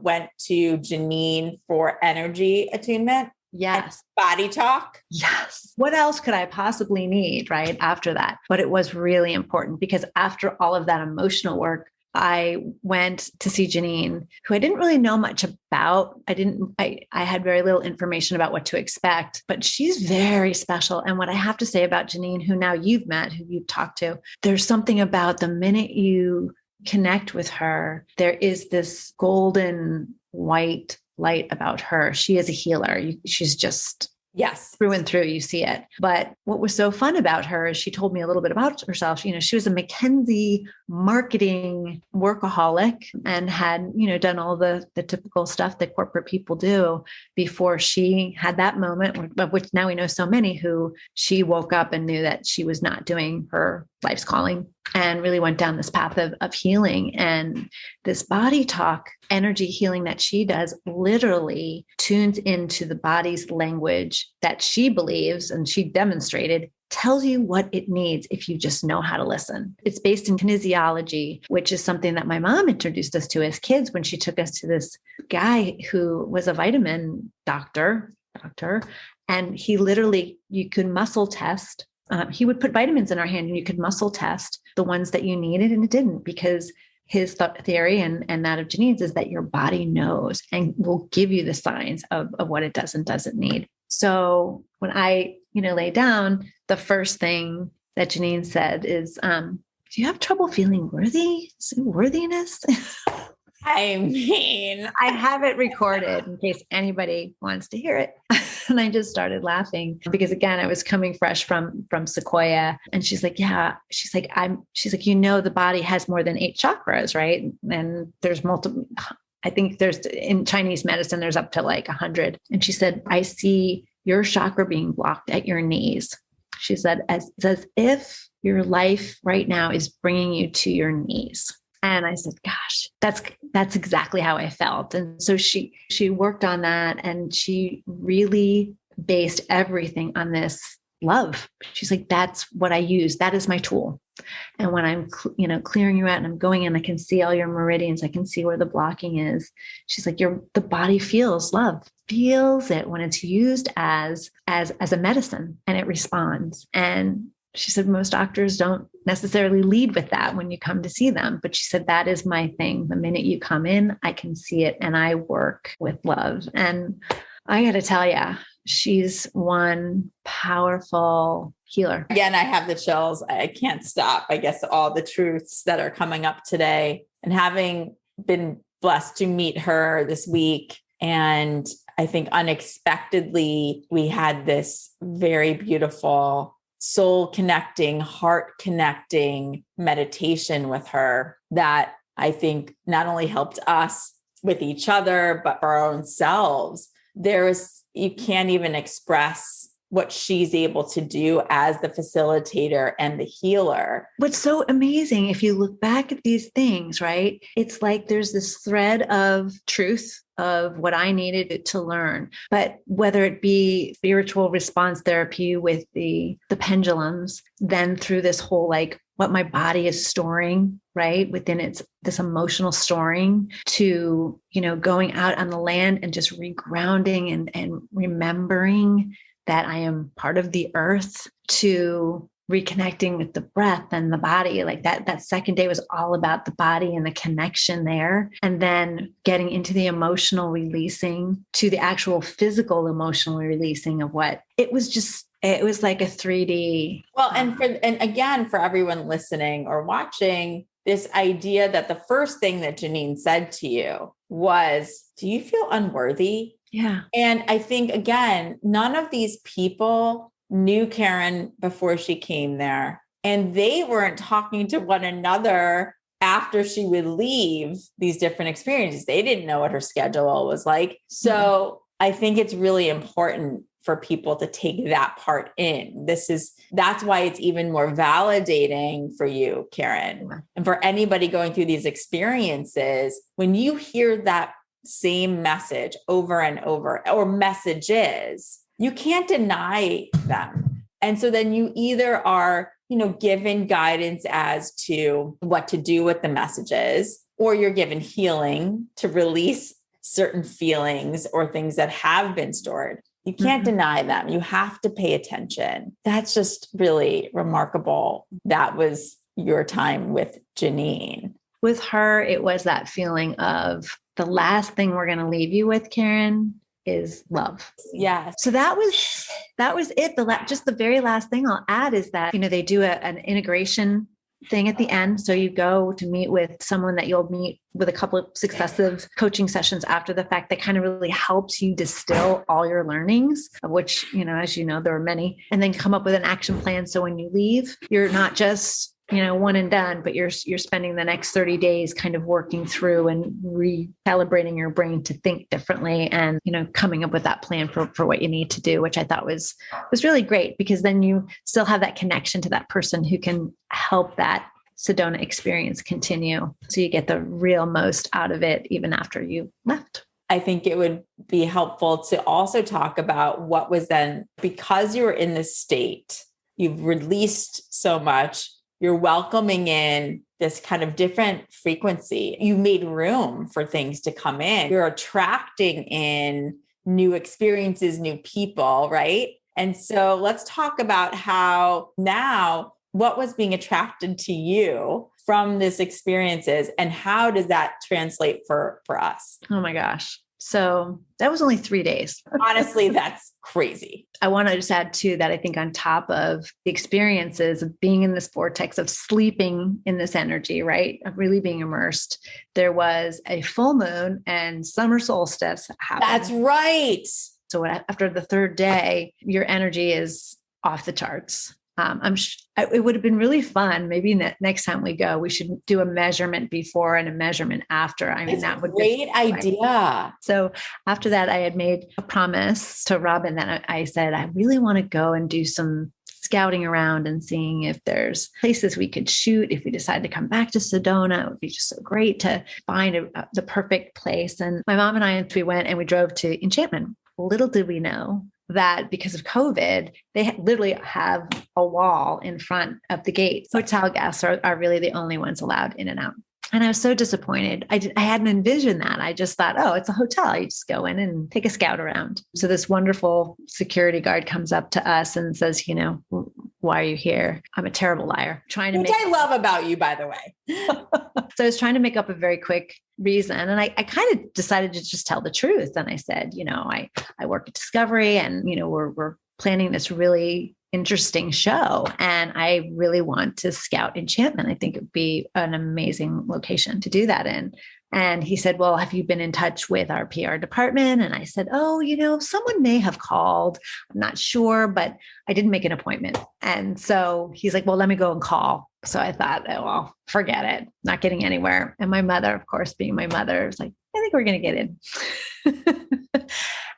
went to Janine for energy attunement? Yes. Body talk? Yes. What else could I possibly need right after that? But it was really important, because after all of that emotional work, I went to see Janine, who I didn't really know much about. I had very little information about what to expect, but she's very special. And what I have to say about Janine, who now you've met, who you've talked to, there's something about the minute you connect with her, there is this golden white light about her. She is a healer. She's just, yes, through and through, you see it. But what was so fun about her is she told me a little bit about herself. She was a McKinsey marketing workaholic and had, done all the typical stuff that corporate people do before she had that moment, of which now we know so many, who she woke up and knew that she was not doing her life's calling, and really went down this path of healing. And this body talk energy healing that she does literally tunes into the body's language that she believes, and she demonstrated, tells you what it needs if you just know how to listen. It's based in kinesiology, which is something that my mom introduced us to as kids when she took us to this guy who was a vitamin doctor, and he literally, you could muscle test. He would put vitamins in our hand and you could muscle test the ones that you needed, and it didn't, because his theory and that of Janine's is that your body knows and will give you the signs of what it does and doesn't need. So when I, lay down, the first thing that Janine said is, do you have trouble feeling worthy? Worthiness? I mean, I have it recorded in case anybody wants to hear it. And I just started laughing because again, I was coming fresh from Sequoia. And she's like, yeah, she's like, the body has more than 8 chakras, right? And there's multiple, I think there's in Chinese medicine, there's up to like 100. And she said, I see your chakra being blocked at your knees. She said, as if your life right now is bringing you to your knees. And I said, gosh, that's exactly how I felt. And so she worked on that, and she really based everything on this love. She's like, that's what I use. That is my tool. And when I'm, clearing you out and I'm going in, I can see all your meridians. I can see where the blocking is. She's like, the body feels love, feels it when it's used as a medicine, and it responds. And she said, most doctors don't necessarily lead with that when you come to see them. But she said, that is my thing. The minute you come in, I can see it, and I work with love. And I got to tell you, she's one powerful healer. Again, I have the chills. I can't stop. I guess all the truths that are coming up today, and having been blessed to meet her this week. And I think unexpectedly, we had this very beautiful soul connecting, heart connecting meditation with her that I think not only helped us with each other, but for our own selves. You can't even express what she's able to do as the facilitator and the healer. What's so amazing, if you look back at these things, right? It's like there's this thread of truth of what I needed to learn. But whether it be spiritual response therapy with the pendulums, then through this whole like what my body is storing, right? Within this emotional storing, to, going out on the land and just regrounding and remembering that I am part of the earth, to reconnecting with the breath and the body. Like that second day was all about the body and the connection there. And then getting into the emotional releasing to the actual physical emotional releasing of what it was. It was like a 3D. Well, and again, for everyone listening or watching, this idea that the first thing that Janine said to you was, do you feel unworthy? Yeah. And I think, again, none of these people knew Karen before she came there, and they weren't talking to one another after she would leave these different experiences. They didn't know what her schedule was like. So I think it's really important for people to take that part in. That's why it's even more validating for you, Karen, and for anybody going through these experiences. When you hear that same message over and over, or messages, you can't deny them. And so then you either are, given guidance as to what to do with the messages, or you're given healing to release certain feelings or things that have been stored. You can't deny them. You have to pay attention. That's just really remarkable. That was your time with Janine. With her, it was that feeling of the last thing we're going to leave you with, Karen, is love. Yes. So that was it. Just the very last thing I'll add is that, they do an integration thing at the end. So you go to meet with someone that you'll meet with a couple of successive coaching sessions after the fact that kind of really helps you distill all your learnings, of which, as you know, there are many, and then come up with an action plan. So when you leave, you're not just, one and done, but you're spending the next 30 days kind of working through and recalibrating your brain to think differently, and, coming up with that plan for what you need to do, which I thought was really great, because then you still have that connection to that person who can help that Sedona experience continue. So you get the real most out of it, even after you left. I think it would be helpful to also talk about what was then, because you were in this state, you've released so much, you're welcoming in this kind of different frequency. You made room for things to come in. You're attracting in new experiences, new people, right? And so let's talk about how now, what was being attracted to you from this experiences, and how does that translate for us? Oh my gosh. So that was only 3 days. Honestly, that's crazy. I want to just add too that I think on top of the experiences of being in this vortex, of sleeping in this energy, right? Of really being immersed, there was a full moon and summer solstice happened. That's right. So after the third day, your energy is off the charts. It would have been really fun. Maybe next time we go, we should do a measurement before and a measurement after. I mean, that would be great idea. So after that, I had made a promise to Robyn that I said, I really want to go and do some scouting around and seeing if there's places we could shoot. If we decide to come back to Sedona, it would be just so great to find the perfect place. And my mom and I, we went and we drove to Enchantment. Little did we know that because of COVID, they literally have a wall in front of the gate. Hotel guests are really the only ones allowed in and out. And I was so disappointed. I hadn't envisioned that. I just thought, oh, it's a hotel. You just go in and take a scout around. So this wonderful security guard comes up to us and says, why are you here? I'm a terrible liar. Which I love about you, by the way. So I was trying to make up a very quick reason. And I kind of decided to just tell the truth. And I said, I work at Discovery and, we're planning this really interesting show. And I really want to scout Enchantment. I think it would be an amazing location to do that in. And he said, well, have you been in touch with our PR department? And I said, oh, someone may have called. I'm not sure, but I didn't make an appointment. And so he's like, well, let me go and call. So I thought, oh, well, forget it. Not getting anywhere. And my mother, of course, being my mother, was like, I think we're going to get in.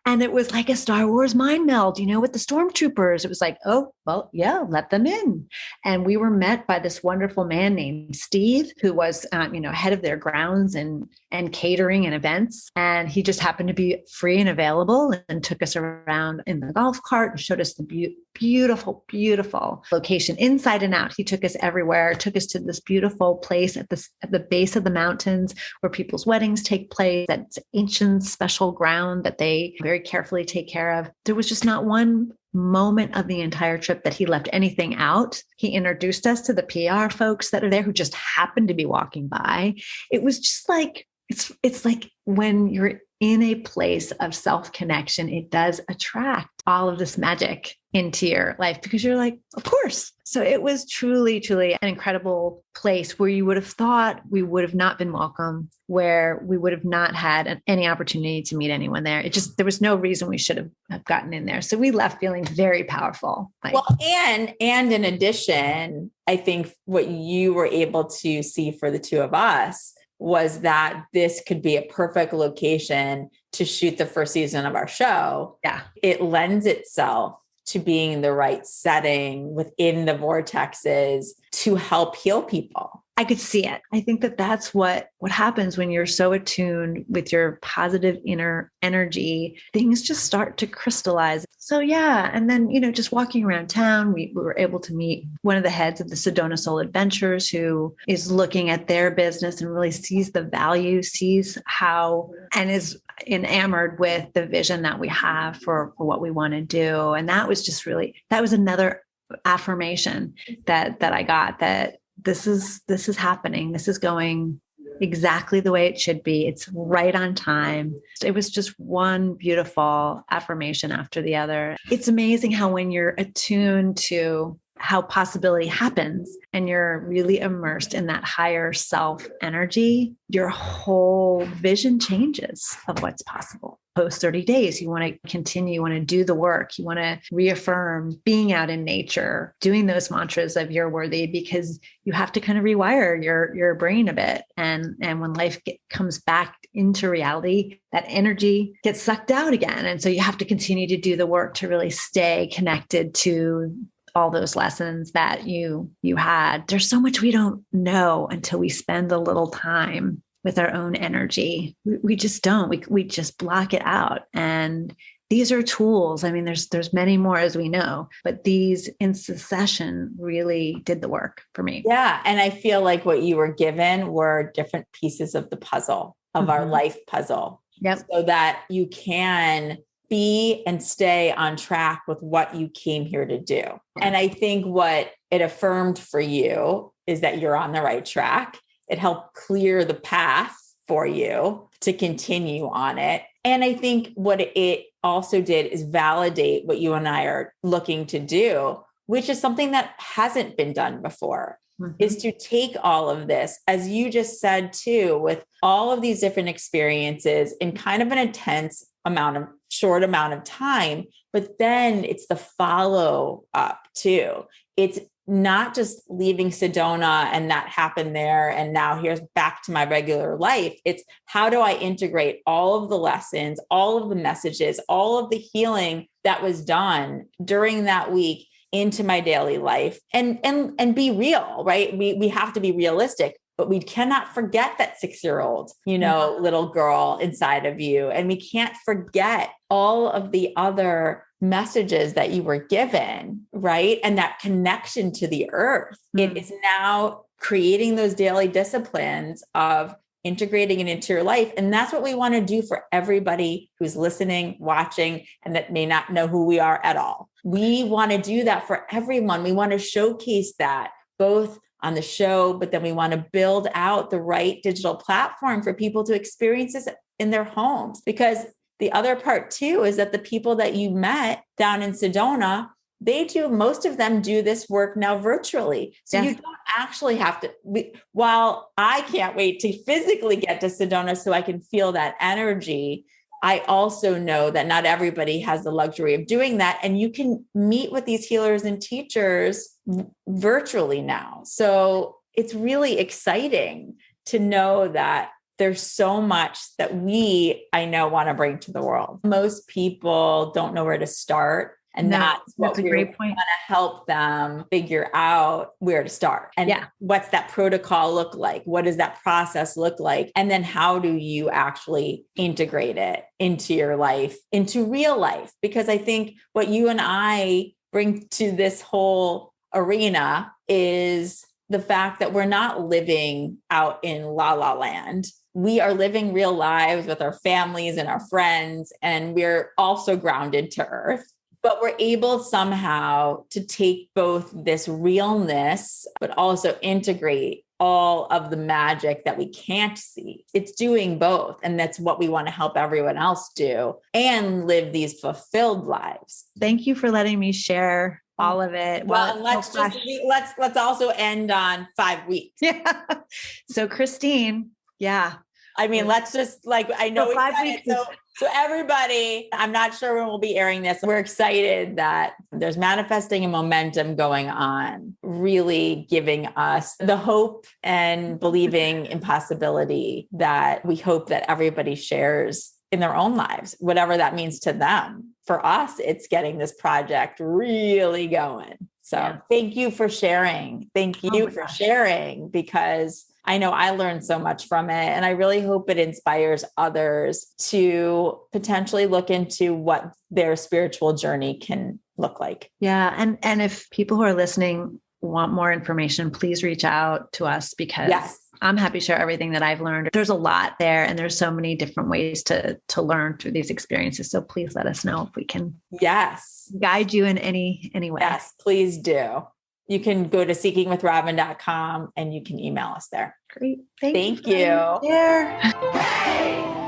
And it was like a Star Wars mind meld, with the stormtroopers. It was like, oh, well, yeah, let them in. And we were met by this wonderful man named Steve, who was, head of their grounds and catering and events. And he just happened to be free and available and took us around in the golf cart and showed us the beautiful, beautiful location inside and out. He took us everywhere, took us to this beautiful place at the base of the mountains where people's weddings take place. That's ancient, special ground that they very carefully take care of. There was just not one moment of the entire trip that he left anything out. He introduced us to the PR folks that are there who just happened to be walking by. It was just like, it's like when you're in a place of self-connection, it does attract all of this magic into your life because you're like, of course. So it was truly, truly an incredible place where you would have thought we would have not been welcome, where we would have not had any opportunity to meet anyone there. There was no reason we should have gotten in there. So we left feeling very powerful. And in addition, I think what you were able to see for the two of us was that this could be a perfect location to shoot the first season of our show. Yeah. It lends itself to being the right setting within the vortexes to help heal people. I could see it. I think that's what happens when you're so attuned with your positive inner energy. Things just start to crystallize. So yeah. And then, just walking around town, we were able to meet one of the heads of the Sedona Soul Adventures who is looking at their business and really sees the value, sees how, and is enamored with the vision that we have for what we want to do. And that was another affirmation that I got, that this is happening. This is going exactly the way it should be. It's right on time. It was just one beautiful affirmation after the other. It's amazing how when you're attuned to how possibility happens and you're really immersed in that higher self energy, your whole vision changes of what's possible. Post 30 days, you want to continue, you want to do the work, you want to reaffirm being out in nature, doing those mantras of you're worthy, because you have to kind of rewire your brain a bit. And when life comes back into reality, that energy gets sucked out again. And so you have to continue to do the work to really stay connected to all those lessons that you had. There's so much we don't know until we spend a little time with our own energy. We just don't. We just block it out. And these are tools. I mean, there's many more as we know, but these in succession really did the work for me. Yeah. And I feel like what you were given were different pieces of the puzzle, of our life puzzle. Yep. So that you can be and stay on track with what you came here to do. And I think what it affirmed for you is that you're on the right track. It helped clear the path for you to continue on it. And I think what it also did is validate what you and I are looking to do, which is something that hasn't been done before, is to take all of this, as you just said too, with all of these different experiences in kind of an intense short amount of time, but then it's the follow up too. It's not just leaving Sedona and that happened there, and now here's back to my regular life. It's how do I integrate all of the lessons, all of the messages, all of the healing that was done during that week into my daily life and be real, right? We have to be realistic, but we cannot forget that 6-year-old, little girl inside of you. And we can't forget all of the other messages that you were given, right? And that connection to the earth. It is now creating those daily disciplines of integrating it into your life. And that's what we want to do for everybody who's listening, watching, and that may not know who we are at all. We want to do that for everyone. We want to showcase that both on the show, but then we want to build out the right digital platform for people to experience this in their homes. Because the other part too is that the people that you met down in Sedona, most of them do this work now virtually. So you don't actually have to, while I can't wait to physically get to Sedona so I can feel that energy, I also know that not everybody has the luxury of doing that. And you can meet with these healers and teachers virtually now. So it's really exciting to know that there's so much that I know, want to bring to the world. Most people don't know where to start. And that's a great point. Want to help them figure out where to start. And what's that protocol look like? What does that process look like? And then how do you actually integrate it into your life, into real life? Because I think what you and I bring to this whole arena is the fact that we're not living out in la la land. We are living real lives with our families and our friends, and we're also grounded to earth. But we're able somehow to take both this realness, but also integrate all of the magic that we can't see. It's doing both. And that's what we want to help everyone else do and live these fulfilled lives. Thank you for letting me share all of it. Well, and let's also end on 5 weeks. Yeah. So Christine, I mean, let's just I know 5 weeks. So everybody, I'm not sure when we'll be airing this. We're excited that there's manifesting and momentum going on, really giving us the hope and believing in possibility that we hope that everybody shares in their own lives, whatever that means to them. For us, it's getting this project really going. So thank you for sharing. Thank you for sharing, because I know I learned so much from it. And I really hope it inspires others to potentially look into what their spiritual journey can look like. Yeah. And if people who are listening want more information, please reach out to us, because I'm happy to share everything that I've learned. There's a lot there, and there's so many different ways to learn through these experiences. So please let us know if we can guide you in any way. Yes, please do. You can go to seekingwithrobyn.com and you can email us there. Great. Thank you. Yeah.